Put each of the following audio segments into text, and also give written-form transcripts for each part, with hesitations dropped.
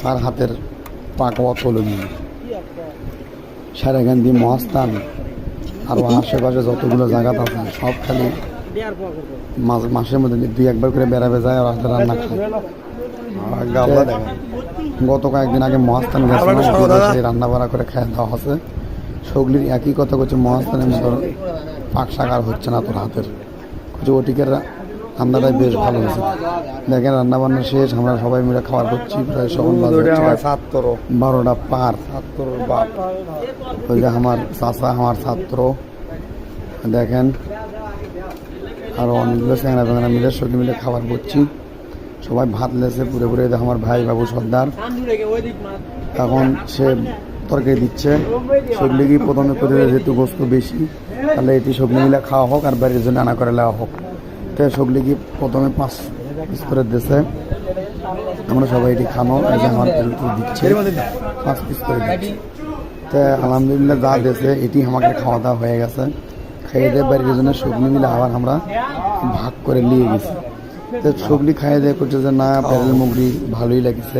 তার হাতের পাকওয়া তলমি সারেগান্ধি মহাস্থান আর আশেপাশে যতগুলো জায়গা আছে সব খালি মাসের মধ্যে 2-1 করে বেড়াবে যায় আর রাতে রান্না খায়। গত কয়েকদিন আগে মহাস্থান গেছিলাম, রান্না বাড়া করে খাওয়া দাওয়া আছে। সগলির একই কথা করছে, মহাস্থানের মতো পাক শাক আর হচ্ছে না তোর হাতের। ওটিকের রান্নাটাই বেশ ভালো হয়েছে। দেখেন রান্না বান্না শেষ, আমরা সবাই মিলে খাবার করছি। প্রায় সকাল 12টা পার। ওই যে আমার চাচা, আমার ছাত্র দেখেন, আর অনেকগুলো চেংড়া বেঙানা মিলে সবজি মিলে খাবার করছি। সবাই ভাত লেছে পুরে পুরে। দেখো আমার ভাই বাবু সর্দার এখন সে তরকারি দিচ্ছে। সবজি কি প্রথমে করে যেহেতু গোস্ত বেশি, তাহলে এটি সবজি মিলে খাওয়া হোক আর বাড়ির জন্য আনা করে নেওয়া হোক। তো সবজি কি প্রথমে 5 পিস করে দিচ্ছে, আমরা সবাই এটি খানো। এই যে আমার দিচ্ছে 5 পিস করে দিচ্ছি। তো আলহামদুলিল্লাহ যা দিয়েছে এটি আমাকে খাওয়া দাওয়া হয়ে গেছে। খাইয়ে দিয়ে বাড়ির জন্য সবজি মিলে আবার আমরা ভাগ করে নিয়ে গেছি। তো সবজি খাইয়ে দিয়ে করছে যে না প্যারেল মুগরি ভালোই লাগছে।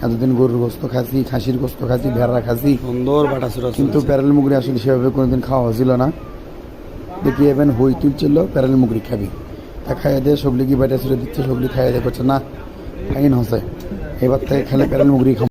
এতদিন গরুর গোস্ত খাচ্ছি, খাসির গোস্ত খাচ্ছি, ভেড়া খাচ্ছি, সুন্দর বাটা ছিল, কিন্তু প্যারেল মুগরি আসলে সেভাবে কোনোদিন খাওয়া হয়েছিল না। দেখি এবেন হই তুলছিল প্যারেল মুগরি খাবি। তা খাইয়ে দিয়ে সবজি কি বাটা ছিল দিচ্ছে, সবজি খাইয়ে দিয়ে করছে না ফাইন হচ্ছে, এবার থেকে খেলে প্যারেল মুগরি খাবো।